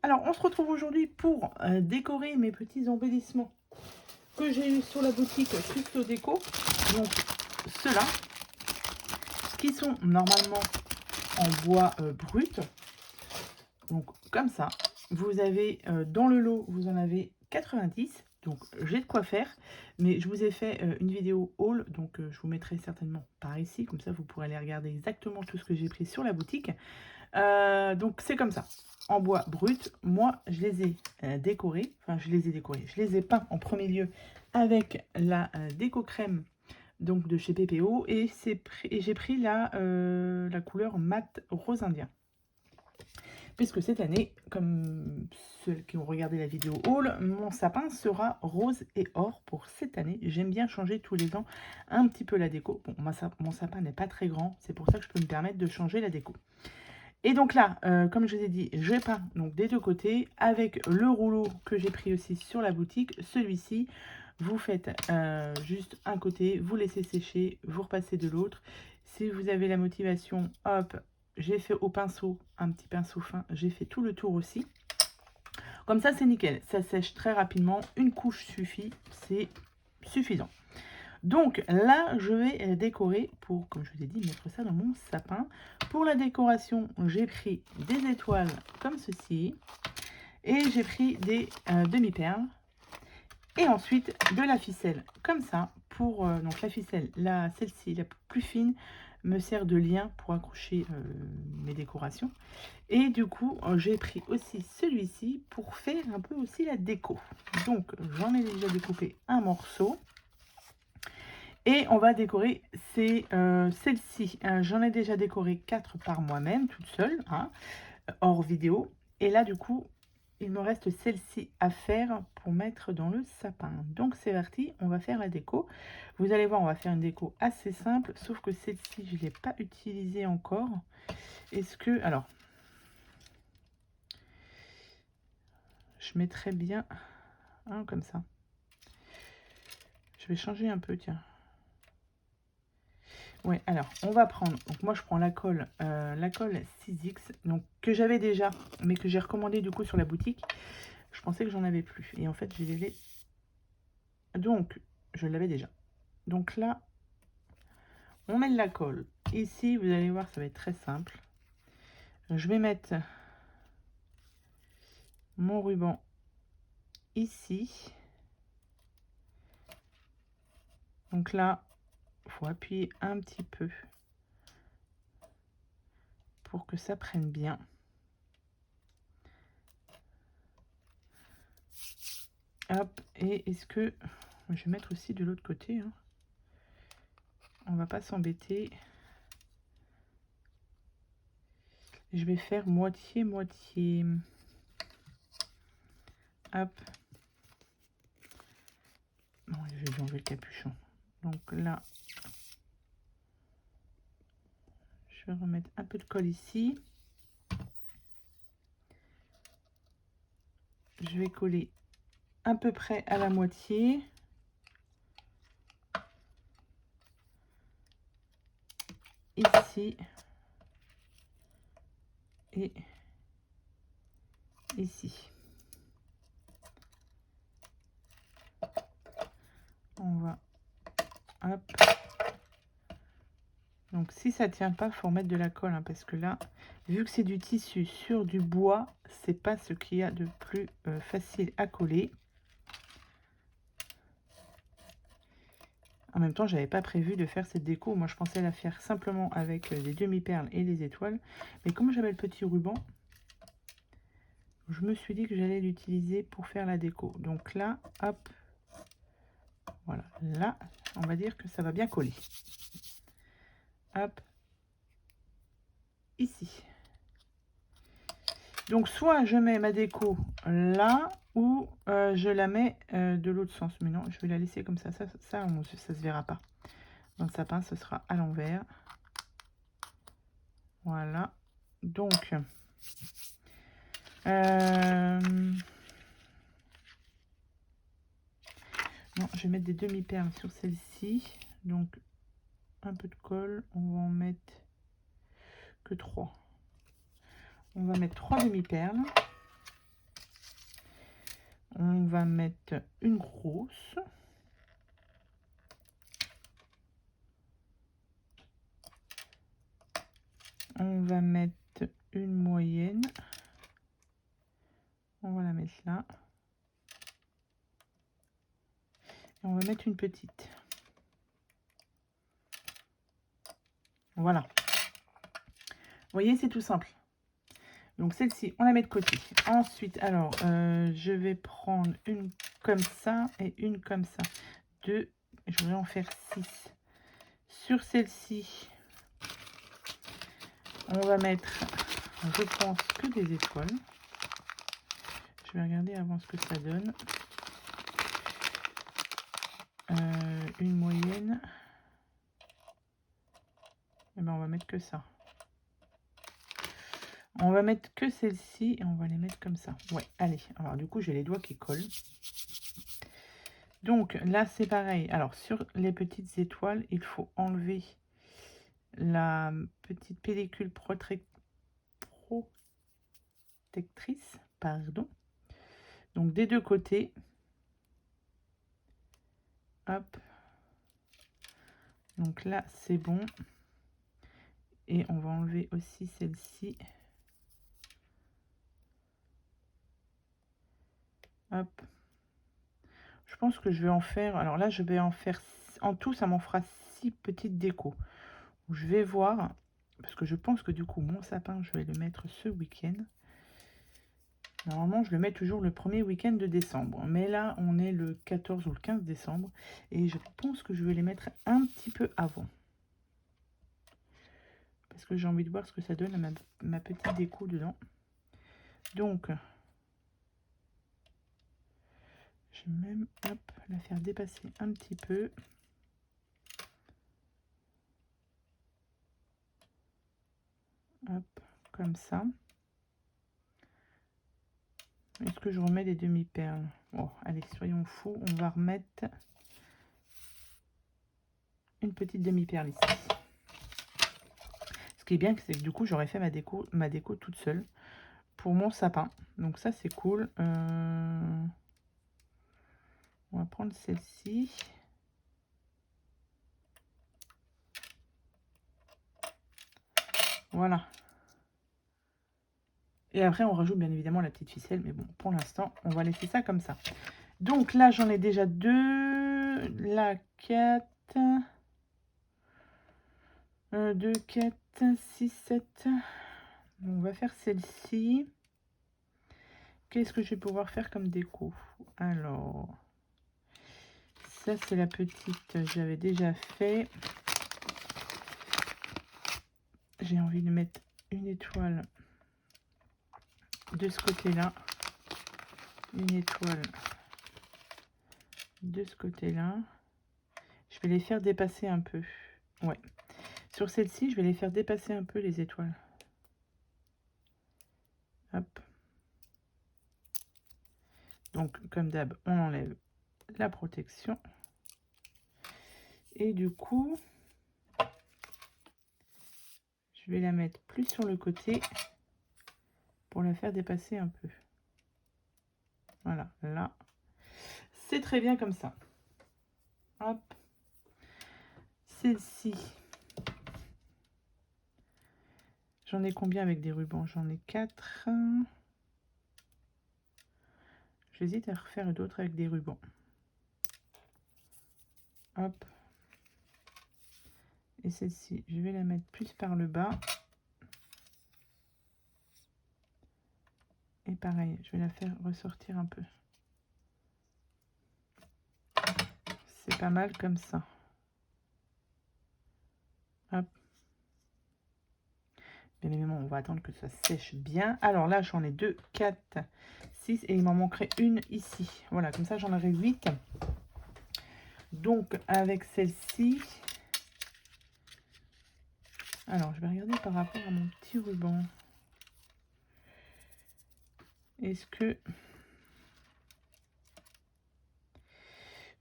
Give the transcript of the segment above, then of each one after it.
Alors, on se retrouve aujourd'hui pour décorer mes petits embellissements que j'ai eu sur la boutique Custo Déco. Donc, ceux-là, qui sont normalement en bois brut. Donc, comme ça, vous avez dans le lot, vous en avez 90. Donc, j'ai de quoi faire. Mais je vous ai fait une vidéo haul. Donc, je vous mettrai certainement par ici. Comme ça, vous pourrez aller regarder exactement tout ce que j'ai pris sur la boutique. Donc c'est comme ça, en bois brut. Moi, je les ai décorés, enfin je les ai décorés, je les ai peints en premier lieu avec la déco crème donc de chez PPO et j'ai pris la couleur mat rose indien. Puisque cette année, comme ceux qui ont regardé la vidéo haul, mon sapin sera rose et or pour cette année. J'aime bien changer tous les ans un petit peu la déco. Bon, mon sapin n'est pas très grand, c'est pour ça que je peux me permettre de changer la déco. Et donc là, comme je vous ai dit, j'ai peint donc des deux côtés avec le rouleau que j'ai pris aussi sur la boutique. Celui-ci, vous faites juste un côté, vous laissez sécher, vous repassez de l'autre. Si vous avez la motivation, hop, j'ai fait au pinceau, un petit pinceau fin, j'ai fait tout le tour aussi. Comme ça, c'est nickel, ça sèche très rapidement, une couche suffit, c'est suffisant. Donc là, je vais décorer pour, comme je vous ai dit, mettre ça dans mon sapin. Pour la décoration, j'ai pris des étoiles comme ceci. Et j'ai pris des demi-perles. Et ensuite, de la ficelle comme ça. Pour donc la ficelle, celle-ci, la plus fine, me sert de lien pour accrocher mes décorations. Et du coup, j'ai pris aussi celui-ci pour faire un peu aussi la déco. Donc, j'en ai déjà découpé un morceau. Et on va décorer celle-ci. J'en ai déjà décoré 4 par moi-même, toute seule, hein, hors vidéo. Et là, du coup, il me reste celle-ci à faire pour mettre dans le sapin. Donc, c'est parti, on va faire la déco. Vous allez voir, on va faire une déco assez simple, sauf que celle-ci, je ne l'ai pas utilisée encore. Est-ce que... Alors, je mettrais bien comme ça. Je vais changer un peu, tiens. Ouais, alors on va prendre, donc moi je prends la colle 6X, donc que j'avais déjà, mais que j'ai recommandé du coup sur la boutique. Je pensais que j'en avais plus, et en fait je l'ai, donc je l'avais déjà. Donc là, on met de la colle. Ici, vous allez voir, ça va être très simple. Je vais mettre mon ruban ici. Donc là, il faut appuyer un petit peu pour que ça prenne bien. Hop, et est-ce que... Je vais mettre aussi de l'autre côté. Hein. On va pas s'embêter. Je vais faire moitié-moitié. Hop. Bon, je vais enlever le capuchon. Donc là, je vais remettre un peu de colle ici. Je vais coller à peu près à la moitié. Ici. Et ici. On va... Hop. Donc si ça tient pas, faut remettre de la colle, hein, parce que là, vu que c'est du tissu sur du bois, c'est pas ce qu'il y a de plus facile à coller. En même temps, j'avais pas prévu de faire cette déco. Moi, je pensais la faire simplement avec des demi-perles et des étoiles. Mais comme j'avais le petit ruban, je me suis dit que j'allais l'utiliser pour faire la déco. Donc là, hop, voilà. Là, on va dire que ça va bien coller. Hop, ici. Donc, soit je mets ma déco là, ou je la mets de l'autre sens. Mais non, je vais la laisser comme ça. Ça se verra pas. Dans le sapin, ce sera à l'envers. Voilà. Donc, non, je vais mettre des demi-perles sur celle-ci. Donc, un peu de colle. On va en mettre que 3. On va mettre 3 demi-perles. On va mettre une grosse. On va mettre une moyenne. On va la mettre là. Et on va mettre une petite. Voilà. Vous voyez, c'est tout simple. Donc celle-ci, on la met de côté. Ensuite, alors, je vais prendre une comme ça et une comme ça. Deux, je vais en faire 6. Sur celle-ci, on va mettre, je pense, que des étoiles. Je vais regarder avant ce que ça donne. Une moyenne. Et ben on va mettre que ça. On va mettre que celle-ci et on va les mettre comme ça. Ouais, allez. Alors du coup, j'ai les doigts qui collent. Donc là, c'est pareil. Alors sur les petites étoiles, il faut enlever la petite pellicule protectrice. Pardon. Donc des deux côtés. Hop. Donc là, c'est bon. Et on va enlever aussi celle-ci. Hop. Je pense que je vais en faire... Alors là, je vais en faire... En tout, ça m'en fera 6 petites décos. Je vais voir. Parce que je pense que du coup, mon sapin, je vais le mettre ce week-end. Normalement, je le mets toujours le premier week-end de décembre. Mais là, on est le 14 ou le 15 décembre. Et je pense que je vais les mettre un petit peu avant. Parce que j'ai envie de voir ce que ça donne à ma petite déco dedans. Donc, je vais même la faire dépasser un petit peu. Hop, comme ça. Est-ce que je remets des demi-perles? Bon, allez, soyons fous. On va remettre une petite demi-perle ici. Ce qui est bien, c'est que du coup, j'aurais fait ma déco toute seule pour mon sapin. Donc ça, c'est cool. On va prendre celle-ci. Voilà. Et après, on rajoute bien évidemment la petite ficelle. Mais bon, pour l'instant, on va laisser ça comme ça. Donc là, j'en ai déjà 2. Là, 4. 2, 4, 6, 7. On va faire celle-ci. Qu'est-ce que je vais pouvoir faire comme déco? Alors, ça, c'est la petite, j'avais déjà fait. J'ai envie de mettre une étoile de ce côté-là. Une étoile de ce côté-là. Je vais les faire dépasser un peu. Ouais. Sur celle-ci, je vais les faire dépasser un peu les étoiles. Hop. Donc, comme d'hab, on enlève la protection. Et du coup, je vais la mettre plus sur le côté pour la faire dépasser un peu. Voilà, là. C'est très bien comme ça. Hop. Celle-ci. J'en ai combien avec des rubans? J'en ai 4. J'hésite à refaire d'autres avec des rubans. Hop. Et celle-ci, je vais la mettre plus par le bas. Et pareil, je vais la faire ressortir un peu. C'est pas mal comme ça. Hop. Bien évidemment, on va attendre que ça sèche bien. Alors là, j'en ai 2, 4, 6 et il m'en manquerait une ici. Voilà, comme ça, j'en aurai 8. Donc, avec celle-ci... Alors, je vais regarder par rapport à mon petit ruban. Est-ce que...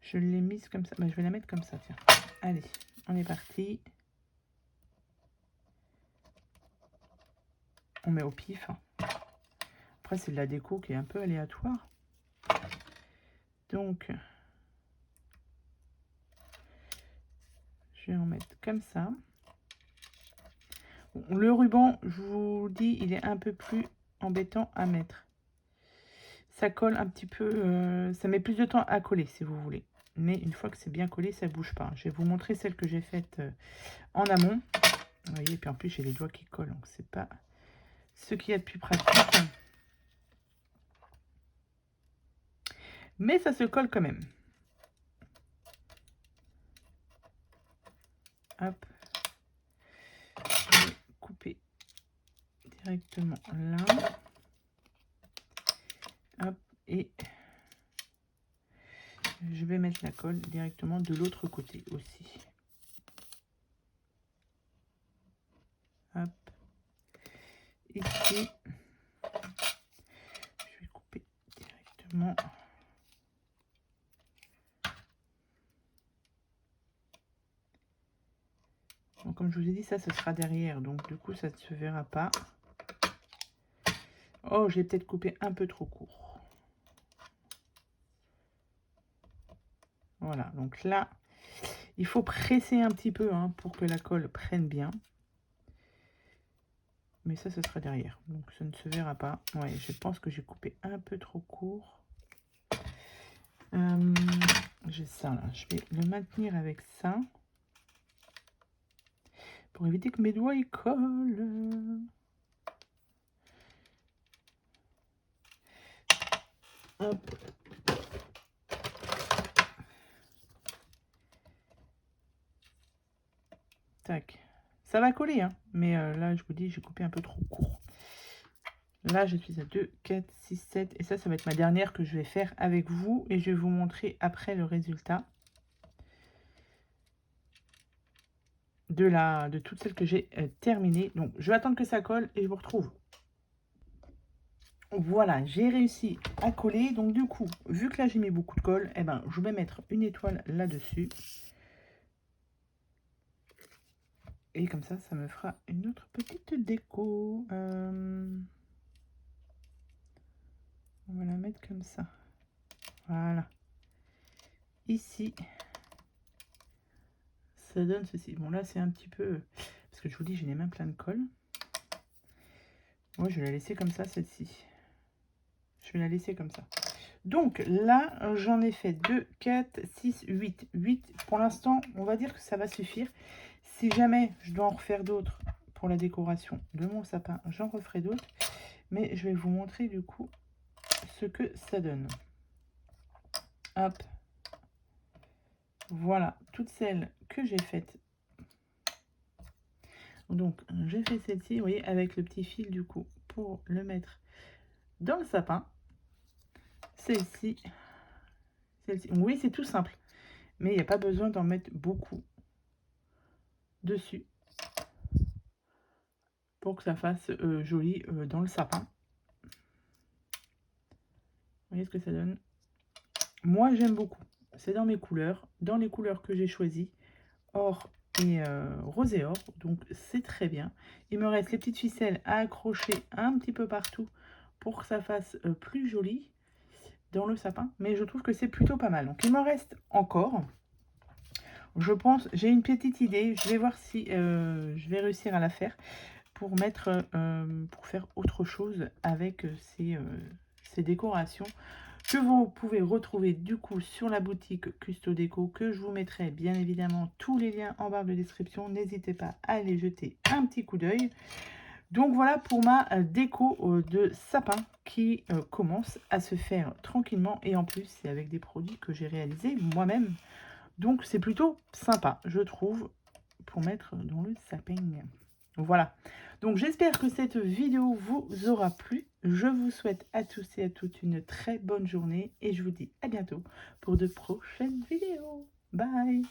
Je l'ai mise comme ça. Bah, je vais la mettre comme ça, tiens. Allez, on est parti. On met au pif. Après, c'est de la déco qui est un peu aléatoire. Donc, je vais en mettre comme ça. Bon, le ruban, je vous dis, il est un peu plus embêtant à mettre. Ça colle un petit peu, ça met plus de temps à coller si vous voulez. Mais une fois que c'est bien collé, ça bouge pas. Je vais vous montrer celle que j'ai faite en amont. Vous voyez, et puis en plus j'ai les doigts qui collent, donc c'est pas ce qu'il y a de plus pratique. Mais ça se colle quand même. Hop. Je vais couper directement là. Hop. Et je vais mettre la colle directement de l'autre côté aussi. Hop. Ici. Je vais couper directement. Donc, comme je vous ai dit, ça, ce sera derrière. Donc, du coup, ça ne se verra pas. Oh, j'ai peut-être coupé un peu trop court. Voilà. Donc là, il faut presser un petit peu hein, pour que la colle prenne bien. Mais ça, ce sera derrière. Donc, ça ne se verra pas. Ouais, je pense que j'ai coupé un peu trop court. J'ai ça là. Je vais le maintenir avec ça. Pour éviter que mes doigts y collent. Hop. Tac. Ça va coller, hein. Mais là, je vous dis, j'ai coupé un peu trop court. Là, je suis à 2, 4, 6, 7. Et ça va être ma dernière que je vais faire avec vous. Et je vais vous montrer après le résultat de toutes celles que j'ai terminées. Donc, je vais attendre que ça colle et je vous retrouve. Voilà, j'ai réussi à coller. Donc, du coup, vu que là, j'ai mis beaucoup de colle, eh ben, je vais mettre une étoile là-dessus. Et comme ça me fera une autre petite déco. On va la mettre comme ça. Voilà. Ici, ça donne ceci. Bon, là, c'est un petit peu... Parce que je vous dis, j'ai les mains pleines de colle. Moi, je vais la laisser comme ça, celle-ci. Je vais la laisser comme ça. Donc, là, j'en ai fait 2, 4, 6, 8. 8, pour l'instant, on va dire que ça va suffire. Si jamais je dois en refaire d'autres pour la décoration de mon sapin, j'en referai d'autres. Mais je vais vous montrer, du coup, ce que ça donne. Hop. Voilà, toutes celles que j'ai faites. Donc, j'ai fait celle-ci, vous voyez, avec le petit fil, du coup, pour le mettre dans le sapin. Celle-ci. Celle-ci. Oui, c'est tout simple. Mais il n'y a pas besoin d'en mettre beaucoup dessus pour que ça fasse joli dans le sapin. Vous voyez ce que ça donne? Moi, j'aime beaucoup. C'est dans mes couleurs, dans les couleurs que j'ai choisies, or et rose et or. Donc, c'est très bien. Il me reste les petites ficelles à accrocher un petit peu partout pour que ça fasse plus joli dans le sapin. Mais je trouve que c'est plutôt pas mal. Donc, il me reste encore... Je pense, j'ai une petite idée. Je vais voir si je vais réussir à la faire pour mettre, pour faire autre chose avec ces décorations que vous pouvez retrouver du coup sur la boutique Custo Déco, que je vous mettrai bien évidemment tous les liens en barre de description. N'hésitez pas à aller jeter un petit coup d'œil. Donc voilà pour ma déco de sapin qui commence à se faire tranquillement, et en plus c'est avec des produits que j'ai réalisés moi-même. Donc c'est plutôt sympa, je trouve, pour mettre dans le sapin. Voilà. Donc j'espère que cette vidéo vous aura plu. Je vous souhaite à tous et à toutes une très bonne journée. Et je vous dis à bientôt pour de prochaines vidéos. Bye!